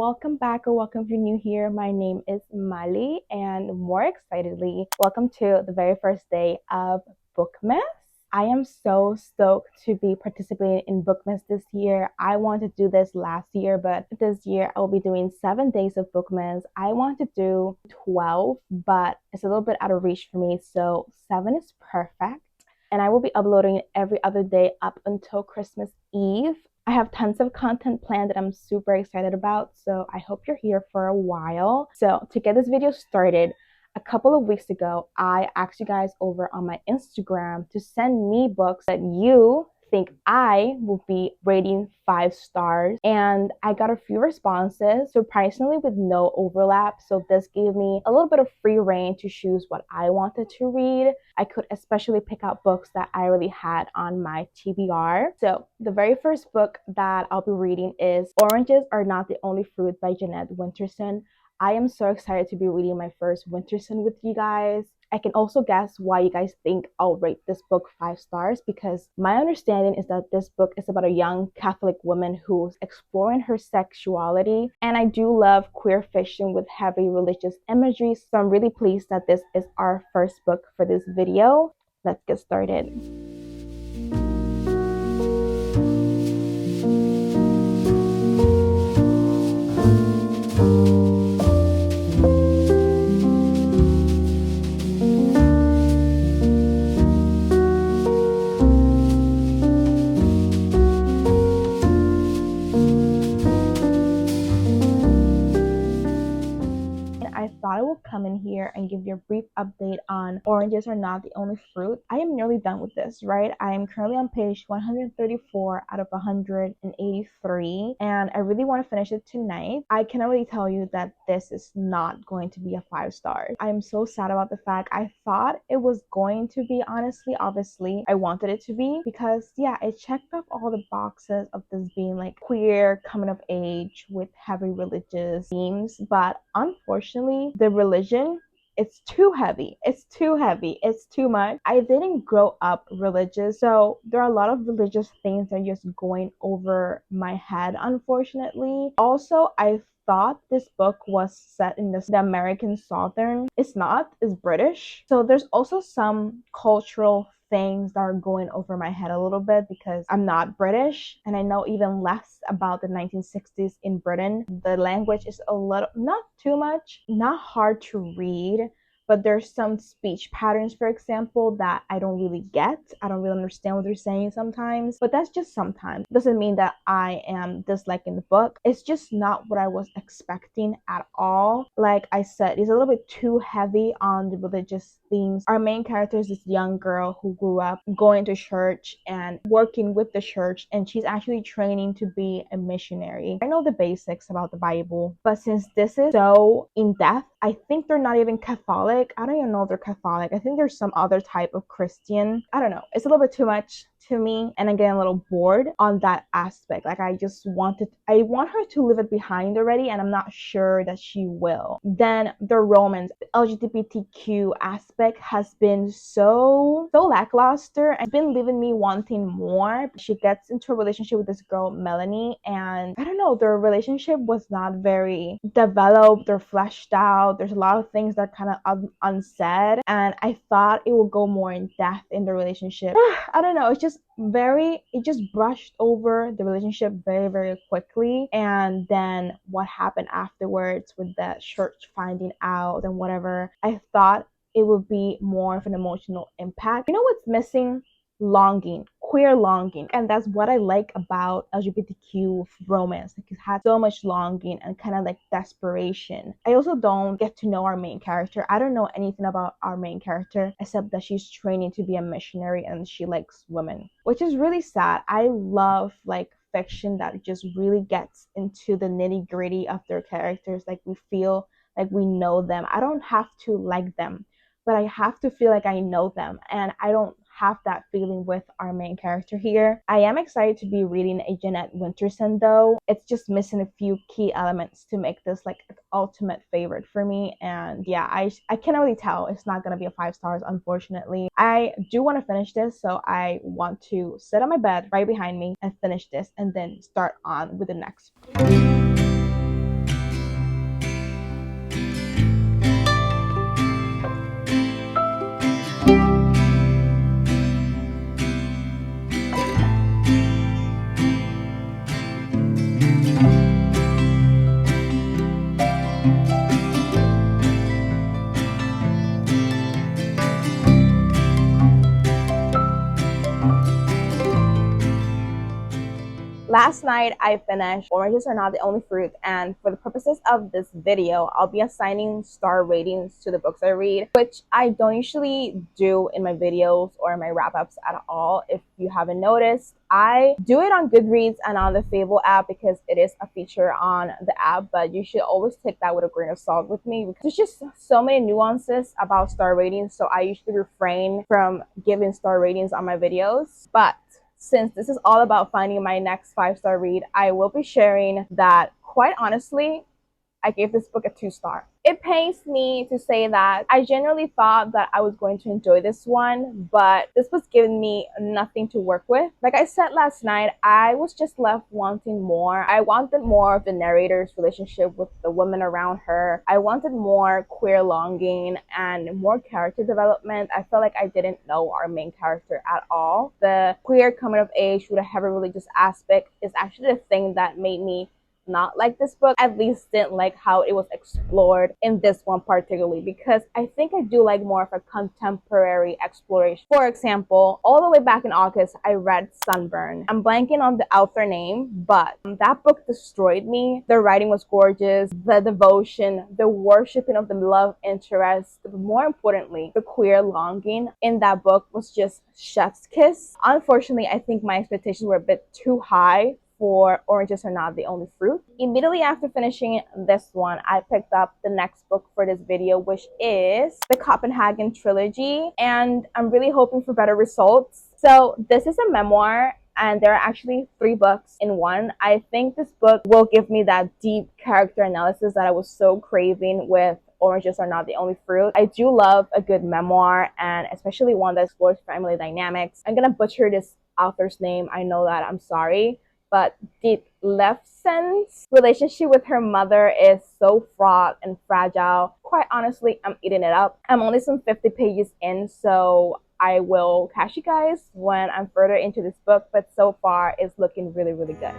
welcome back or welcome if you're new here. My name is Mali, and more excitedly, welcome to the very first day of Bookmas. I am so stoked to be participating in Bookmas this year. I wanted to do this last year, but this year I will be doing 7 days of Bookmas. I want to do 12, but it's a little bit out of reach for me, so 7 is perfect. And I will be uploading it every other day up until Christmas Eve. I have tons of content planned that I'm super excited about, so I hope you're here for a while. So to get this video started, a couple of weeks ago, I asked you guys over on my Instagram to send me books that you think I will be rating 5 stars, and I got a few responses, surprisingly with no overlap, so this gave me a little bit of free reign to choose what I wanted to read. I could especially pick out books that I already had on my TBR. So the very first book that I'll be reading is Oranges Are Not the Only Fruit by Jeanette Winterson. I am so excited to be reading my first Winterson with you guys. I can also guess why you guys think I'll rate this book 5 stars, because my understanding is that this book is about a young Catholic woman who's exploring her sexuality, and I do love queer fiction with heavy religious imagery, so I'm really pleased that this is our first book for this video. Let's get started. I will come in here and give you a brief update on Oranges Are Not the Only Fruit. I am nearly done with this, right? I am currently on page 134 out of 183, and I really want to finish it tonight. I can already tell you that this is not going to be a 5 star. I am so sad about the fact I thought it was going to be, honestly. Obviously, I wanted it to be because, yeah, it checked off all the boxes of this being like queer, coming of age with heavy religious themes, but unfortunately, the religion, it's too heavy. It's too much. I didn't grow up religious, so there are a lot of religious things that are just going over my head, unfortunately. Also, I thought this book was set in the American Southern. It's not. It's British. So there's also some cultural things that are going over my head a little bit because I'm not British and I know even less about the 1960s in Britain. The language is a little, not too much, not hard to read, but there's some speech patterns, for example, that I don't really get. I don't really understand what they're saying sometimes, but that's just sometimes. Doesn't mean that I am disliking the book. It's just not what I was expecting at all. Like I said, it's a little bit too heavy on the religious themes. Our main character is this young girl who grew up going to church and working with the church, and she's actually training to be a missionary. I know the basics about the Bible, but since this is so in-depth, I think they're not even Catholic. I don't even know if they're Catholic. I think there's some other type of Christian. I don't know. It's a little bit too much to me, and I'm getting a little bored on that aspect. Like I want her to leave it behind already, and I'm not sure that she will. Then the romance, the LGBTQ aspect has been so lackluster and it's been leaving me wanting more. She gets into a relationship with this girl Melanie, and I don't know, their relationship was not very developed or fleshed out. There's a lot of things that are kind of unsaid, and I thought it would go more in depth in the relationship. I don't know, it just brushed over the relationship very, very quickly, and then what happened afterwards with the church finding out and whatever, I thought it would be more of an emotional impact. You know what's missing? Longing, queer longing, and that's what I like about LGBTQ romance. Like it has so much longing and kind of like desperation. I also don't get to know our main character. I don't know anything about our main character except that she's training to be a missionary and she likes women, which is really sad. I love like fiction that just really gets into the nitty-gritty of their characters. Like we feel like we know them. I don't have to like them, but I have to feel like I know them, and I don't have that feeling with our main character here. I am excited to be reading a Jeanette Winterson though. It's just missing a few key elements to make this like an ultimate favorite for me, and yeah, I can already tell it's not gonna be a 5 stars, unfortunately. I do want to finish this, so I want to sit on my bed right behind me and finish this and then start on with the next. Last night I finished Oranges Are Not the Only Fruit, and for the purposes of this video, I'll be assigning star ratings to the books I read, which I don't usually do in my videos or in my wrap-ups at all. If you haven't noticed, I do it on Goodreads and on the Fable app because it is a feature on the app, but you should always take that with a grain of salt with me because there's just so many nuances about star ratings, so I usually refrain from giving star ratings on my videos. But since this is all about finding my next 5-star read, I will be sharing that, quite honestly, I gave this book a 2-star. It pains me to say that I genuinely thought that I was going to enjoy this one, but this was giving me nothing to work with. Like I said last night, I was just left wanting more. I wanted more of the narrator's relationship with the women around her. I wanted more queer longing and more character development. I felt like I didn't know our main character at all. The queer coming of age with a heavy religious aspect is actually the thing that made me not like this book, at least didn't like how it was explored in this one particularly, because I think I do like more of a contemporary exploration. For example, all the way back in August, I read Sunburn. I'm blanking on the author name, but that book destroyed me. The writing was gorgeous, the devotion, the worshiping of the love interest, but more importantly, the queer longing in that book was just chef's kiss. Unfortunately, I think my expectations were a bit too high for Oranges Are Not the Only Fruit. Immediately after finishing this one, I picked up the next book for this video, which is the Copenhagen trilogy, and I'm really hoping for better results. So this is a memoir, and there are actually 3 books in one. I think this book will give me that deep character analysis that I was so craving with Oranges Are Not the Only Fruit. I do love a good memoir, and especially one that explores family dynamics. I'm gonna butcher this author's name, I know that, I'm sorry. But Ditlevsen's relationship with her mother is so fraught and fragile. Quite honestly, I'm eating it up. I'm only some 50 pages in, so I will catch you guys when I'm further into this book, but so far it's looking really, really good.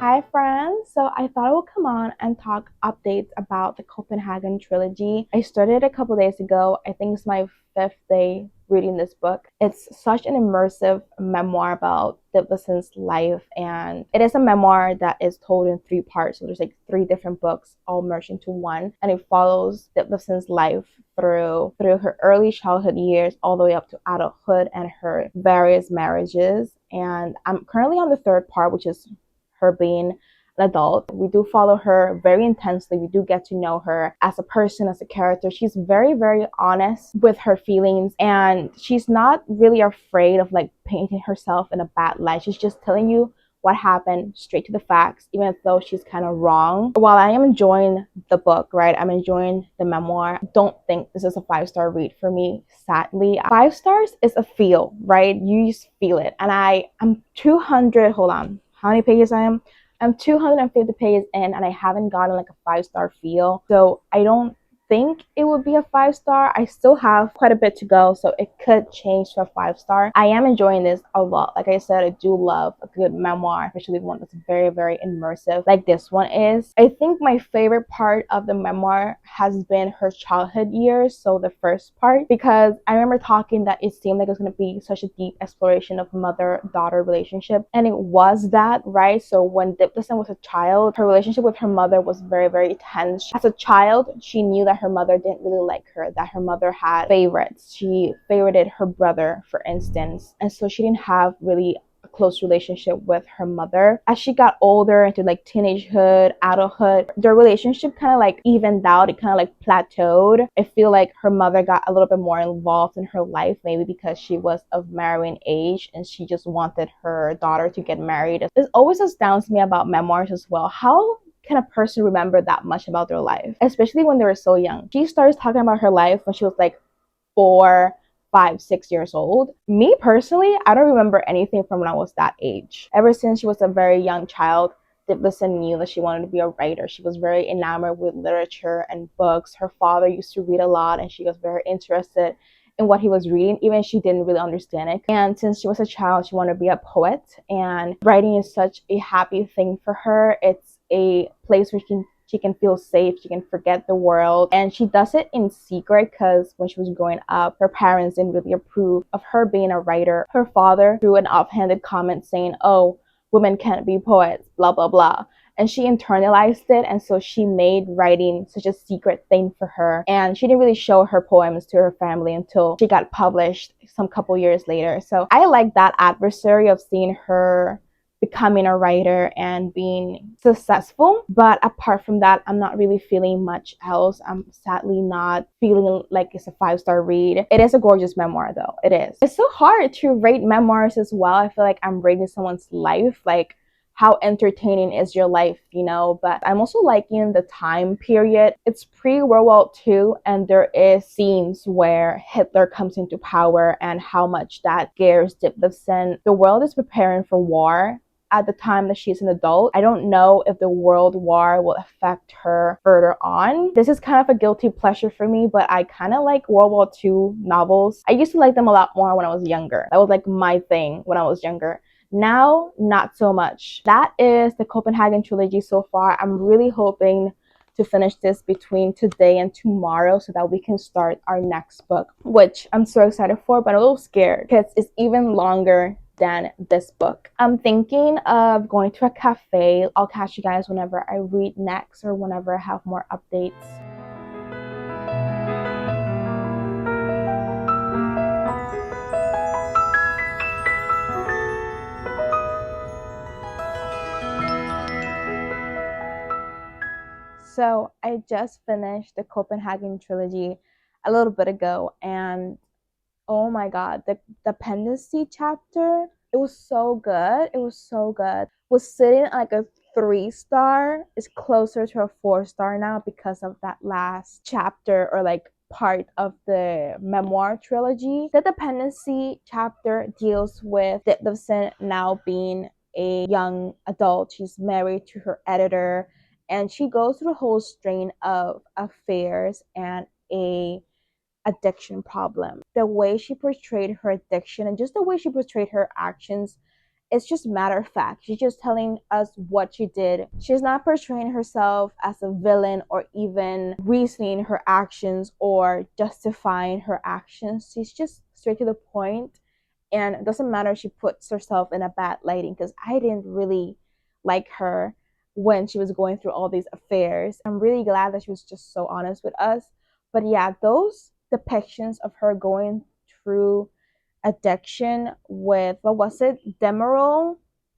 Hi friends, so I thought I would come on and talk updates about the Copenhagen trilogy. I started a couple days ago. I think it's my 5th day reading this book. It's such an immersive memoir about Ditlevsen's life, and it is a memoir that is told in 3 parts. So there's like 3 different books all merged into one, and it follows Ditlevsen's life through her early childhood years all the way up to adulthood and her various marriages. And I'm currently on the 3rd part, which is her being an adult. We do follow her very intensely. We do get to know her as a person, as a character. She's very, very honest with her feelings, and she's not really afraid of like painting herself in a bad light. She's just telling you what happened, straight to the facts, even though she's kind of wrong. While I am enjoying the book, right, I'm enjoying the memoir, don't think this is a 5-star read for me, sadly. 5 stars is a feel, right? You just feel it. And I'm 200, hold on, how many pages I am? I'm 250 pages in, and I haven't gotten like a 5-star feel. So I don't think it would be a 5-star. I still have quite a bit to go, so it could change to a 5-star. I am enjoying this a lot. Like I said, I do love a good memoir, especially one that's very, very immersive like this one is. I think my favorite part of the memoir has been her childhood years, so the first part, because I remember talking that it seemed like it was going to be such a deep exploration of mother-daughter relationship, and it was that, right? So when Ditlevsen was a child, her relationship with her mother was very, very tense. As a child, she knew that her mother didn't really like her, that her mother had favorites. She favorited her brother, for instance, and so she didn't have really a close relationship with her mother. As she got older into like teenagehood, adulthood, their relationship kind of like evened out. It kind of like plateaued. I feel like her mother got a little bit more involved in her life, maybe because she was of marrying age and she just wanted her daughter to get married. This always astounds me about memoirs as well. How can a person remember that much about their life, especially when they were so young? She starts talking about her life when she was like 4, 5, 6 years old. Me personally, I don't remember anything from when I was that age. Ever since she was a very young child, Ditlevsen knew that she wanted to be a writer. She was very enamored with literature and books. Her father used to read a lot, and she was very interested in what he was reading, even if she didn't really understand it. And since she was a child, she wanted to be a poet, and writing is such a happy thing for her. It's a place where she can feel safe, she can forget the world, and she does it in secret because when she was growing up, her parents didn't really approve of her being a writer. Her father threw an offhanded comment saying, "Oh, women can't be poets, blah blah blah." And she internalized it, and so she made writing such a secret thing for her, and she didn't really show her poems to her family until she got published some couple years later. So I like that adversary of seeing her becoming a writer and being successful. But apart from that, I'm not really feeling much else. I'm sadly not feeling like it's a 5-star read. It is a gorgeous memoir though. It is. It's so hard to rate memoirs as well. I feel like I'm rating someone's life, like how entertaining is your life, you know? But I'm also liking the time period. It's pre-World War II, and there is scenes where Hitler comes into power and how much that scares Dibdovson. The world is preparing for war at the time that she's an adult. I don't know if the world war will affect her further on. This is kind of a guilty pleasure for me, but I kind of like World War II novels. I used to like them a lot more when I was younger. That was like my thing when I was younger. Now, not so much. That is the Copenhagen trilogy so far. I'm really hoping to finish this between today and tomorrow so that we can start our next book, which I'm so excited for, but I'm a little scared because it's even longer than this book. I'm thinking of going to a cafe. I'll catch you guys whenever I read next or whenever I have more updates. So I just finished the Copenhagen trilogy a little bit ago, and oh my god, the dependency chapter, it was so good. It was so good. Was sitting at like a 3-star. It's closer to a 4-star now because of that last chapter or like part of the memoir trilogy. The dependency chapter deals with Dibdovson now being a young adult. She's married to her editor, and she goes through a whole strain of affairs and a addiction problem. The way she portrayed her addiction and just the way she portrayed her actions, it's just matter of fact. She's just telling us what she did. She's not portraying herself as a villain or even reasoning her actions or justifying her actions. She's just straight to the point, and it doesn't matter if she puts herself in a bad lighting, because I didn't really like her when she was going through all these affairs. I'm really glad that she was just so honest with us. But yeah, those depictions of her going through addiction with, what was it, Demerol,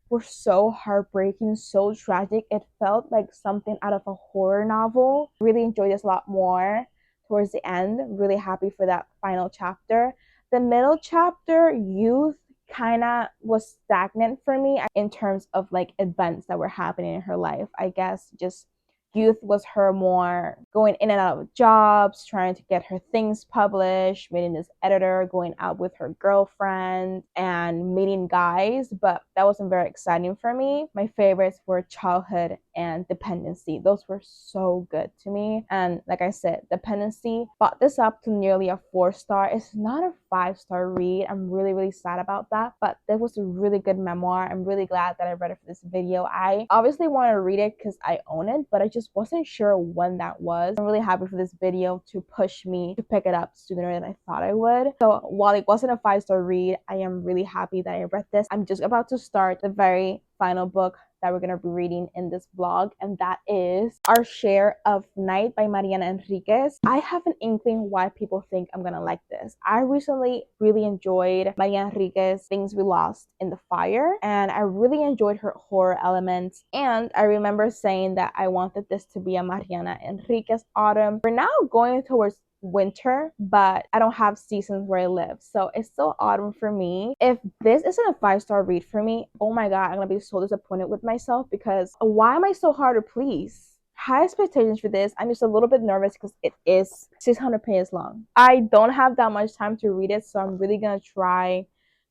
were so heartbreaking, so tragic. It felt like something out of a horror novel. Really enjoyed this a lot more towards the end. Really happy for that final chapter. The middle chapter, Youth, kind of was stagnant for me in terms of like events that were happening in her life. I guess just Youth was her more going in and out of jobs, trying to get her things published, meeting this editor, going out with her girlfriend, and meeting guys. But that wasn't very exciting for me. My favorites were Childhood and Dependency. Those were so good to me. And like I said, Dependency brought this up to nearly a 4-star. It's not a 5-star read. I'm really, really sad about that. But that was a really good memoir. I'm really glad that I read it for this video. I obviously want to read it because I own it, but I just wasn't sure when that was. I'm really happy for this video to push me to pick it up sooner than I thought I would. So while it wasn't a 5-star read, I am really happy that I read this. I'm just about to start the very final book that we're going to be reading in this vlog, and that is Our Share of Night by Mariana Enriquez. I have an inkling why people think I'm going to like this. I recently really enjoyed Mariana Enriquez Things We Lost in the Fire, and I really enjoyed her horror elements, and I remember saying that I wanted this to be a Mariana Enriquez autumn. We're now going towards winter, but I don't have seasons where I live, so it's still autumn for me. If this isn't a 5-star read for me, oh my god, I'm gonna be so disappointed with myself, because why am I so hard to please? High expectations for this. I'm just a little bit nervous because it is 600 pages long. I don't have that much time to read it, so I'm really gonna try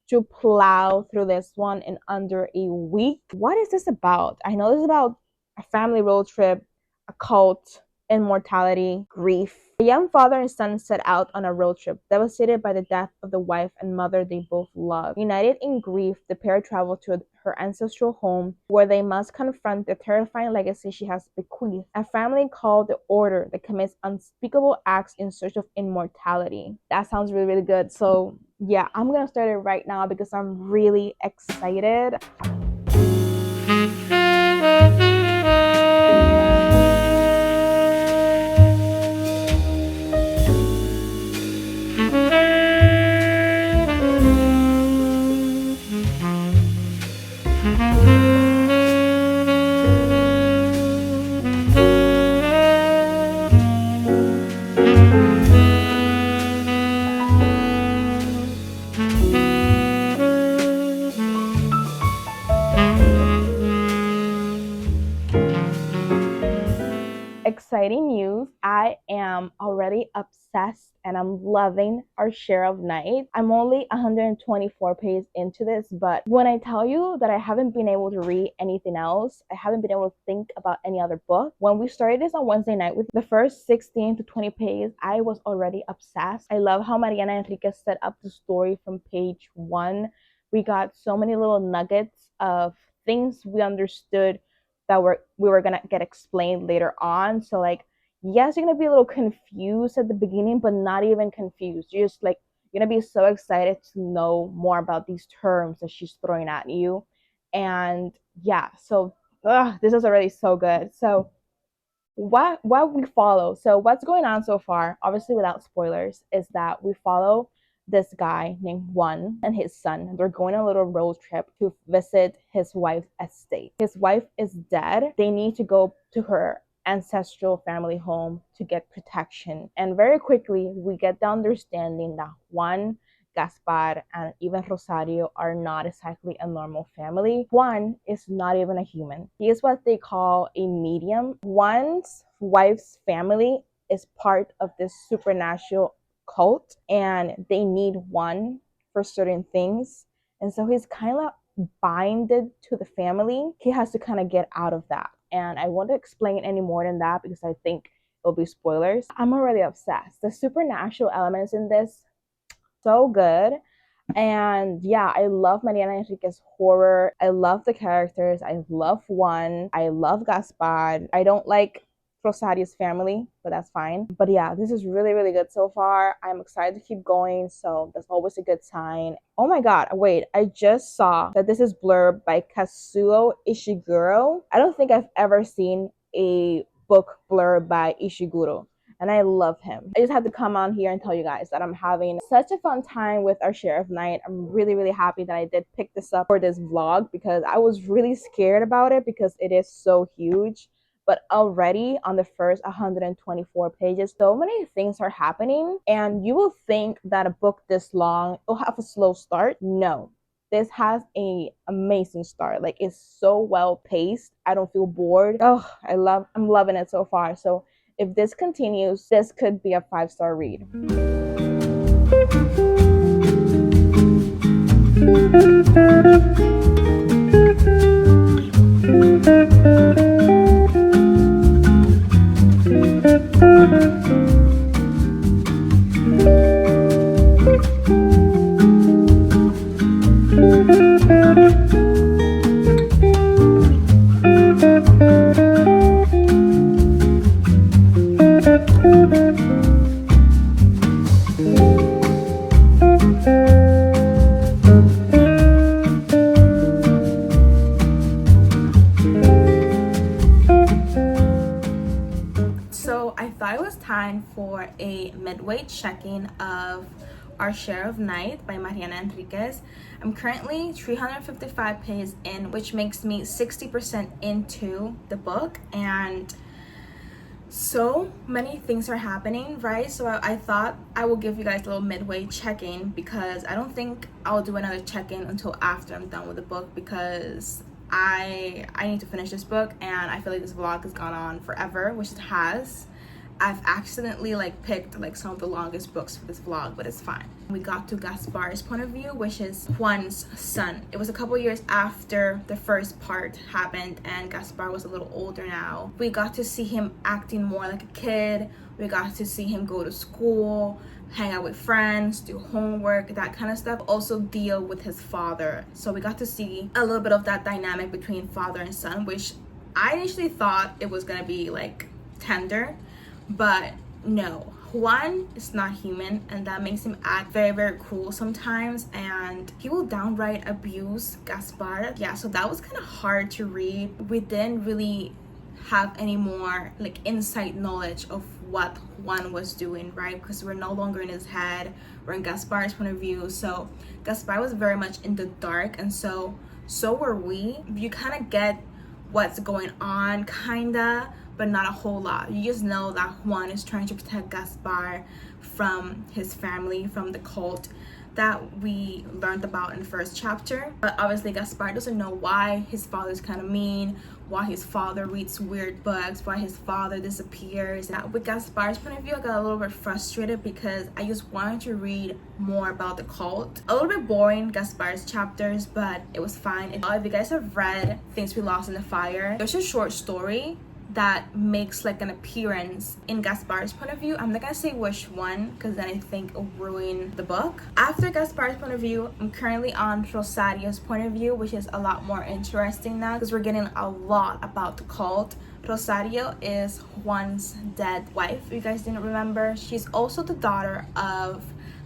to plow through this one in under a week. What is this about? I know this is about a family road trip, a cult, immortality, grief. A young father and son set out on a road trip, devastated by the death of the wife and mother they both loved. United in grief, the pair travel to her ancestral home, where they must confront the terrifying legacy she has bequeathed. A family called the Order that commits unspeakable acts in search of immortality. That sounds really, really good. So yeah, I'm gonna start it right now because I'm really excited. Exciting news. I am already obsessed and I'm loving Our Share of Night. I'm only 124 pages into this, but when I tell you that I haven't been able to read anything else, I haven't been able to think about any other book. When we started this on Wednesday night with the first 16 to 20 pages, I was already obsessed. I love how Mariana Enriquez set up the story from page 1. We got so many little nuggets of things we understood that we were gonna get explained later on. So like, yes, you're gonna be a little confused at the beginning, but not even confused. You're just like, you're gonna be so excited to know more about these terms that she's throwing at you. And yeah, so this is already so good. So what we follow, so what's going on so far, obviously without spoilers, is that we follow this guy named Juan and his son. They're going on a little road trip to visit his wife's estate. His wife is dead. They need to go to her ancestral family home to get protection. And very quickly, we get the understanding that Juan, Gaspar, and even Rosario are not exactly a normal family. Juan is not even a human. He is what they call a medium. Juan's wife's family is part of this supernatural cult, and they need Juan for certain things. And so he's kind of binded to the family. He has to kind of get out of that. And I won't explain any more than that because I think it'll be spoilers. I'm already obsessed. The supernatural elements in this, so good. And yeah, I love Mariana Enriquez's horror. I love the characters. I love Juan. I love Gaspar. I don't like Rosario's family, but that's fine. But yeah, this is really, really good so far. I'm excited to keep going, so that's always a good sign. Oh my god, wait, I just saw that this is blurb by Kazuo Ishiguro. I don't think I've ever seen a book blurb by Ishiguro, and I love him. I just had to come on here and tell you guys that I'm having such a fun time with Our Share of Night. I'm really, really happy that I did pick this up for this vlog because I was really scared about it because it is so huge. But already on the first 124 pages, so many things are happening, and you will think that a book this long will have a slow start. No, this has an amazing start. Like, it's so well paced. I don't feel bored. Oh, I'm loving it so far. So if this continues, this could be a 5-star read. So I thought it was time for a midway check-in of Our Share of Night by Mariana Enriquez. I'm currently 355 pages in, which makes me 60% into the book, and so many things are happening, right? So I thought I will give you guys a little midway check-in because I don't think I'll do another check-in until after I'm done with the book, because I need to finish this book, and I feel like this vlog has gone on forever, which it has. I've accidentally like picked like some of the longest books for this vlog, but it's fine. We got to Gaspar's point of view, which is Juan's son. It was a couple years after the first part happened and Gaspar was a little older now. We got to see him acting more like a kid. We got to see him go to school, hang out with friends, do homework, that kind of stuff. Also deal with his father. So we got to see a little bit of that dynamic between father and son, which I initially thought it was gonna be like tender, but no, Juan is not human, and that makes him act very, very cruel sometimes, and he will downright abuse Gaspar. Yeah, so that was kind of hard to read. We didn't really have any more like inside knowledge of what Juan was doing, right? Because we're no longer in his head, we're in Gaspar's point of view. So Gaspar was very much in the dark, and so were we. You kind of get what's going on, kinda, but not a whole lot. You just know that Juan is trying to protect Gaspar from his family, from the cult that we learned about in the first chapter. But obviously Gaspar doesn't know why his father's kind of mean, why his father reads weird books, why his father disappears. Now, with Gaspar's point of view, I got a little bit frustrated because I just wanted to read more about the cult. A little bit boring, Gaspar's chapters, but it was fine. If you guys have read Things We Lost in the Fire, there's a short story that makes like an appearance in Gaspar's point of view. I'm not gonna say which one because then I think it'll ruin the book. After Gaspar's point of view, I'm currently on Rosario's point of view, which is a lot more interesting now because we're getting a lot about the cult. Rosario is Juan's dead wife, if you guys didn't remember. She's also the daughter of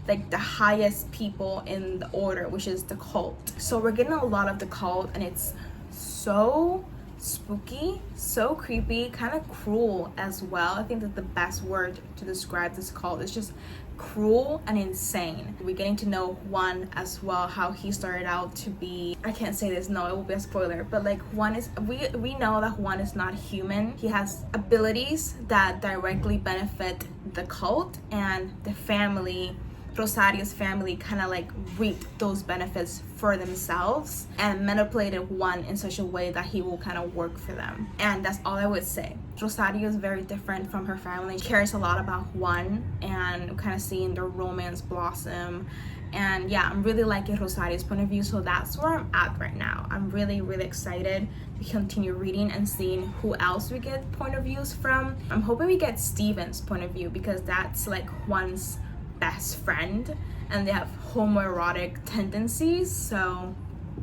like the highest people in the order, which is the cult. So we're getting a lot of the cult, and it's so spooky, so creepy, kind of cruel as well. I think that the best word to describe this cult is just cruel and insane. We're getting to know Juan as well, how he started out to be, I can't say this, no, it will be a spoiler, but like Juan is, we know that Juan is not human. He has abilities that directly benefit the cult, and the family, Rosario's family, kind of like reaped those benefits for themselves and manipulated Juan in such a way that he will kind of work for them. And that's all I would say. Rosario is very different from her family. She cares a lot about Juan and kind of seeing their romance blossom. And yeah, I'm really liking Rosario's point of view, so that's where I'm at right now. I'm really, really excited to continue reading and seeing who else we get point of views from. I'm hoping we get Steven's point of view because that's like Juan's best friend and they have homoerotic tendencies. So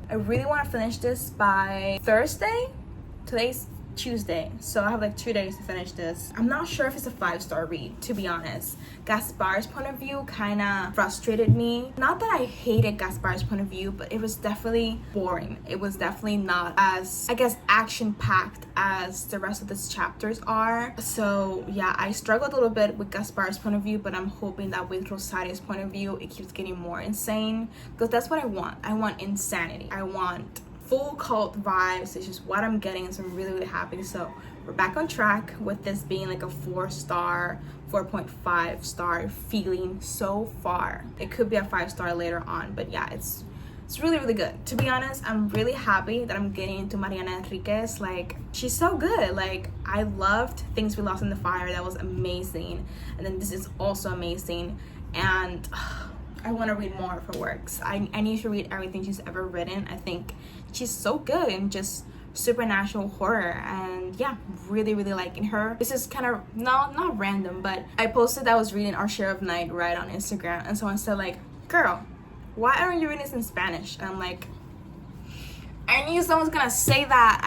I really want to finish this by Thursday. Today's Tuesday, so I have like 2 days to finish this. I'm not sure if it's a 5-star read, to be honest. Gaspar's point of view kind of frustrated me. Not that I hated Gaspar's point of view, but it was definitely boring. It was definitely not as, I guess, action-packed as the rest of these chapters are. So yeah, I struggled a little bit with Gaspar's point of view, but I'm hoping that with Rosario's point of view, it keeps getting more insane, because that's what I want. I want insanity. I want full cult vibes. It's just what I'm getting, so I'm really, really happy. So we're back on track with this being like a 4-star, 4.5-star feeling so far. It could be a 5-star later on, but yeah, it's really, really good. To be honest, I'm really happy that I'm getting into Mariana Enriquez. Like, she's so good. Like, I loved Things We Lost in the Fire. That was amazing. And then this is also amazing. And I want to read more of her works. I need to read everything she's ever written. I think she's so good in just supernatural horror, and yeah, really, really liking her. This is kind of not random, but I posted that I was reading Our Share of Night right on Instagram, and someone said like, girl, why aren't you reading this in Spanish? And I'm like, I knew someone's gonna say that.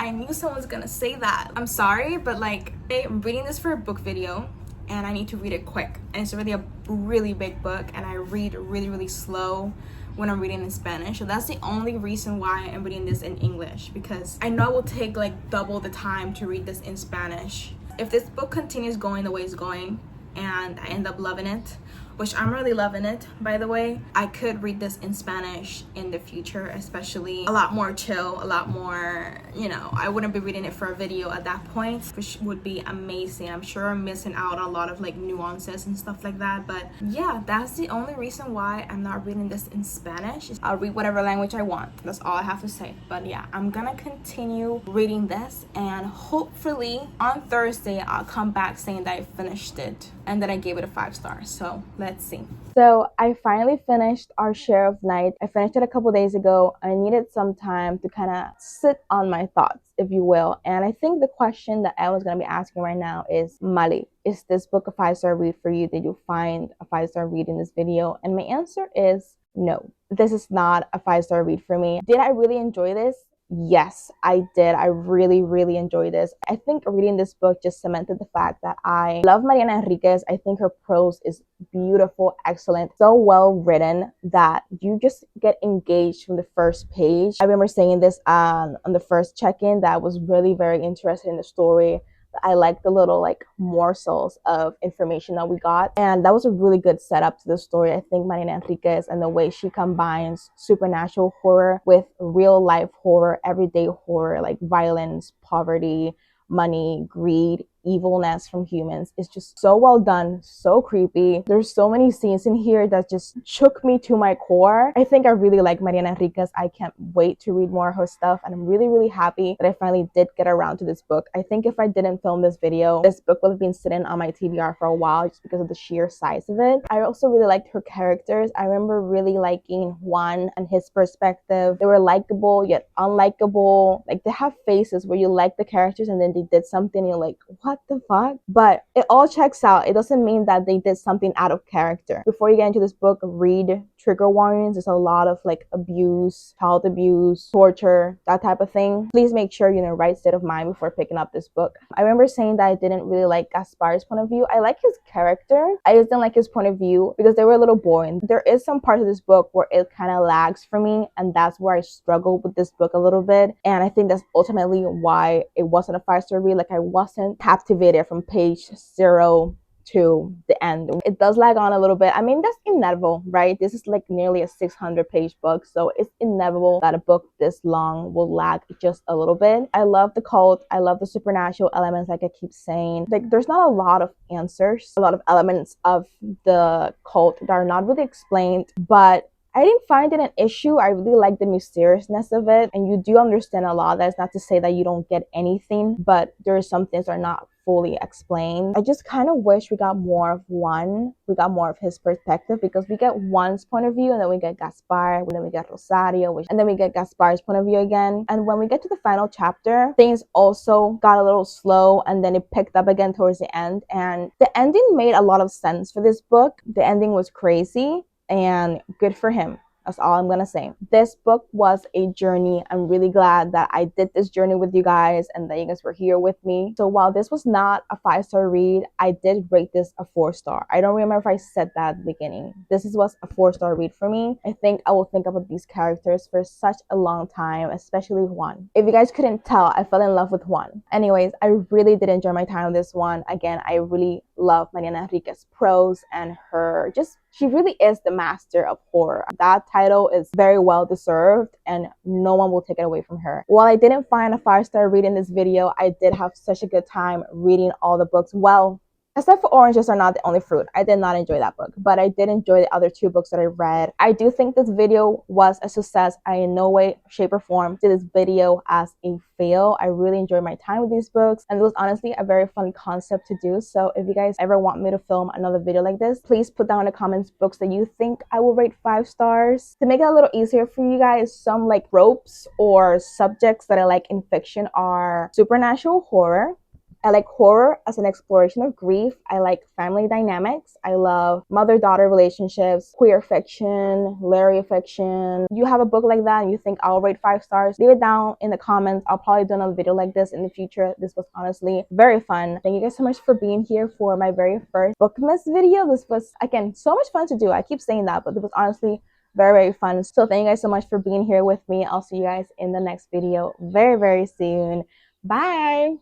I'm sorry, but like, I'm reading this for a book video and I need to read it quick, and it's really a really big book, and I read really, really slow when I'm reading in Spanish. So that's the only reason why I'm reading this in English, because I know it will take like double the time to read this in Spanish. If this book continues going the way it's going and I end up loving it, which I'm really loving it, by the way. I could read this in Spanish in the future, especially a lot more chill, a lot more, you know, I wouldn't be reading it for a video at that point, which would be amazing. I'm sure I'm missing out on a lot of like nuances and stuff like that, but yeah, that's the only reason why I'm not reading this in Spanish. I'll read whatever language I want. That's all I have to say. But yeah, I'm gonna continue reading this, and hopefully on Thursday I'll come back saying that I finished it and that I gave it a 5 stars. So let's see. So I finally finished Our Share of Night. I finished it a couple days ago. I needed some time to kind of sit on my thoughts, if you will. And I think the question that I was going to be asking right now is, Mali, is this book a 5-star read for you? Did you find a 5-star read in this video? And my answer is no. This is not a 5-star read for me. Did I really enjoy this? Yes, I did. I really enjoyed this. I think reading this book just cemented the fact that I love Mariana Enriquez. I think her prose is beautiful, excellent, so well written that you just get engaged from the first page. I remember saying this on the first check-in that I was really very interested in the story. I like the little like morsels of information that we got, and that was a really good setup to the story. I think Mariana Enriquez and the way she combines supernatural horror with real life horror, everyday horror, like violence, poverty, money, greed, evilness from humans is just so well done, so creepy. There's so many scenes in here that just shook me to my core. I think I really like Mariana Enriquez. I can't wait to read more of her stuff, and I'm really happy that I finally did get around to this book. I think if I didn't film this video, this book would have been sitting on my TBR for a while just because of the sheer size of it. I also really liked her characters. I remember really liking Juan and his perspective. They were likable yet unlikable. Like, they have faces where you like the characters and then they did something and you're like, what the fuck? But it all checks out. It doesn't mean that they did something out of character. Before you get into this book, read trigger warnings. There's a lot of like abuse, child abuse, torture, that type of thing. Please make sure you're in the right state of mind before picking up this book. I remember saying that I didn't really like Gaspar's point of view. I like his character. I just didn't like his point of view because they were a little boring. There is some parts of this book where it kind of lags for me, and that's where I struggled with this book a little bit. And I think that's ultimately why it wasn't a 5-star read. Like, I wasn't captivated from page 0 to the end. It does lag on a little bit. I mean, that's inevitable, right? This is like nearly a 600-page book, so it's inevitable that a book this long will lag just a little bit. I love the cult. I love the supernatural elements, like I keep saying. Like, there's not a lot of answers, a lot of elements of the cult that are not really explained, but I didn't find it an issue. I really like the mysteriousness of it, and you do understand a lot. That's not to say that you don't get anything, but there are some things that are not fully explained. I just kind of wish we got more of Juan. We got more of his perspective, because we get Juan's point of view, and then we get Gaspar, and then we get Rosario, and then we get Gaspar's point of view again. And when we get to the final chapter, things also got a little slow, and then it picked up again towards the end. And the ending made a lot of sense for this book. The ending was crazy, and good for him. That's all I'm gonna say. This book was a journey. I'm really glad that I did this journey with you guys and that you guys were here with me. So while this was not a 5-star read, I did rate this a 4-star. I don't remember if I said that at the beginning. This was a 4-star read for me. I think I will think about these characters for such a long time, especially Juan. If you guys couldn't tell, I fell in love with Juan. Anyways, I really did enjoy my time with this one. Again, I really love Mariana Enriquez's prose and her she really is the master of horror. That title is very well deserved, and no one will take it away from her. While I didn't find a 5-star read in this video, I did have such a good time reading all the books. Well, except for Oranges Are Not the Only Fruit. I did not enjoy that book, but I did enjoy the other 2 books that I read. I do think this video was a success. I in no way, shape, or form did this video as a fail. I really enjoyed my time with these books, and it was honestly a very fun concept to do. So if you guys ever want me to film another video like this, please put down in the comments books that you think I will rate 5 stars. To make it a little easier for you guys, some like tropes or subjects that I like in fiction are supernatural horror. I like horror as an exploration of grief. I like family dynamics. I love mother-daughter relationships, queer fiction, literary fiction. You have a book like that and you think I'll rate 5 stars, leave it down in the comments. I'll probably do another video like this in the future. This was honestly very fun. Thank you guys so much for being here for my very first bookmas video. This was, again, so much fun to do. I keep saying that, but it was honestly very fun. So thank you guys so much for being here with me. I'll see you guys in the next video very soon. Bye!